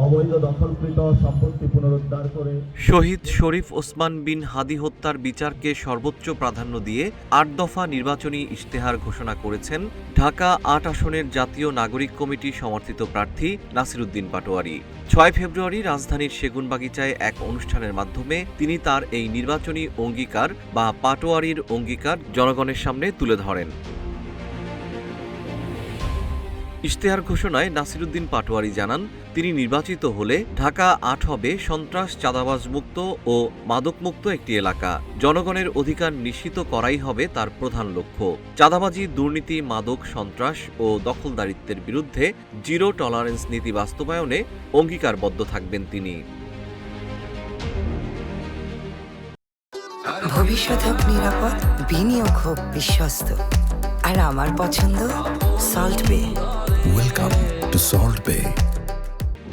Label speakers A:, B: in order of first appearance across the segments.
A: অবৈধ দখলকৃত সম্পত্তি পুনরুদ্ধার করে
B: শহীদ শরীফ ওসমান বিন হাদি হত্যার বিচারকে সর্বোচ্চ প্রাধান্য দিয়ে ৮ দফা নির্বাচনী ইশতেহার ঘোষণা করেছেন ঢাকা ৮ আসনের জাতীয় নাগরিক কমিটি সমর্থিত প্রার্থী নাসিরউদ্দিন পাটোয়ারী। ৬ ফেব্রুয়ারি রাজধানীর সেগুনবাগিচায় এক অনুষ্ঠানের মাধ্যমে তিনি তার এই নির্বাচনী অঙ্গীকার বা পাটোয়ারীর অঙ্গীকার জনগণের সামনে তুলে ধরেন। ইশতেহার ঘোষণায় নাসিরউদ্দিন পাটোয়ারী জানান, তিনি নির্বাচিত হলে ঢাকা ৮ হবে সন্ত্রাস চাঁদাবাজ মুক্ত ও মাদকমুক্ত একটি এলাকা। জনগণের অধিকার নিশ্চিত করাই হবে তার প্রধান লক্ষ্য। চাঁদাবাজি, দুর্নীতি, মাদক, সন্ত্রাস ও দখলদারিত্বের বিরুদ্ধে জিরো টলারেন্স নীতি বাস্তবায়নে অঙ্গীকারবদ্ধ থাকবেন তিনি।
C: ভবিষ্যৎ হোক নিরাপদ, বিনিয়োগ হোক বিশ্বস্ত, আর আমার পছন্দ সল্ট বে।
D: ওয়েলকাম টু সল্ট বে।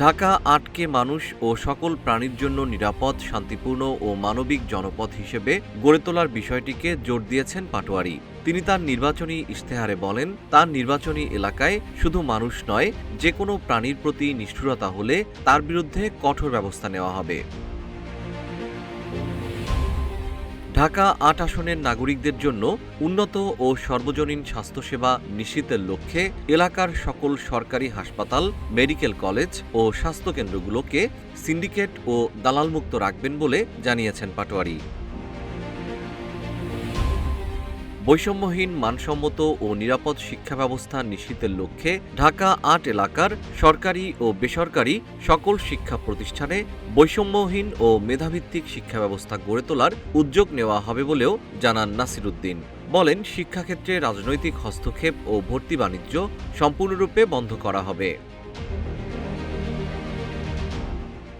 B: ঢাকা ৮কে মানুষ ও সকল প্রাণীর জন্য নিরাপদ, শান্তিপূর্ণ ও মানবিক জনপদ হিসেবে গড়ে তোলার বিষয়টিকে জোর দিয়েছেন পাটোয়ারী। তিনি তার নির্বাচনী ইশতেহারে বলেন, তার নির্বাচনী এলাকায় শুধু মানুষ নয়, যে কোনো প্রাণীর প্রতি নিষ্ঠুরতা হলে তার বিরুদ্ধে কঠোর ব্যবস্থা নেওয়া হবে। ঢাকা ৮ আসনের নাগরিকদের জন্য উন্নত ও সর্বজনীন স্বাস্থ্যসেবা নিশ্চিতের লক্ষ্যে এলাকার সকল সরকারি হাসপাতাল, মেডিকেল কলেজ ও স্বাস্থ্যকেন্দ্রগুলোকে সিন্ডিকেট ও দালালমুক্ত রাখবেন বলে জানিয়েছেন পাটোয়ারী। বৈষম্যহীন, মানসম্মত ও নিরাপদ শিক্ষা ব্যবস্থা নিশ্চিতের লক্ষ্যে ঢাকা ৮ এলাকার সরকারি ও বেসরকারি সকল শিক্ষা প্রতিষ্ঠানে বৈষম্যহীন ও মেধাভিত্তিক শিক্ষা ব্যবস্থা গড়ে তোলার উদ্যোগ নেওয়া হবে বলেও জানান নাসিরউদ্দিন। বলেন, শিক্ষাক্ষেত্রে রাজনৈতিক হস্তক্ষেপ ও ভর্তি বাণিজ্য সম্পূর্ণরূপে বন্ধ করা হবে।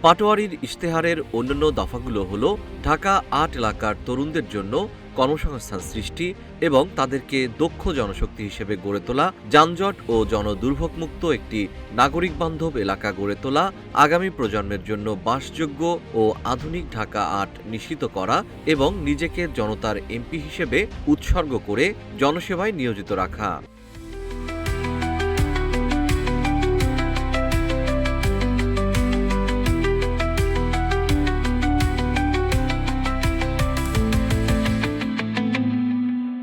B: পাটোয়ারীর ইশতেহারের অন্যান্য দফাগুলো হল ঢাকা ৮ এলাকার তরুণদের জন্য কর্মসংস্থান সৃষ্টি এবং তাদেরকে দক্ষ জনশক্তি হিসেবে গড়ে তোলা, যানজট ও জনদুর্ভোগমুক্ত একটি নাগরিকবান্ধব এলাকা গড়ে তোলা, আগামী প্রজন্মের জন্য বাসযোগ্য ও আধুনিক ঢাকা ৮ নিশ্চিত করা এবং নিজেকে জনতার এমপি হিসেবে উৎসর্গ করে জনসেবায় নিয়োজিত রাখা।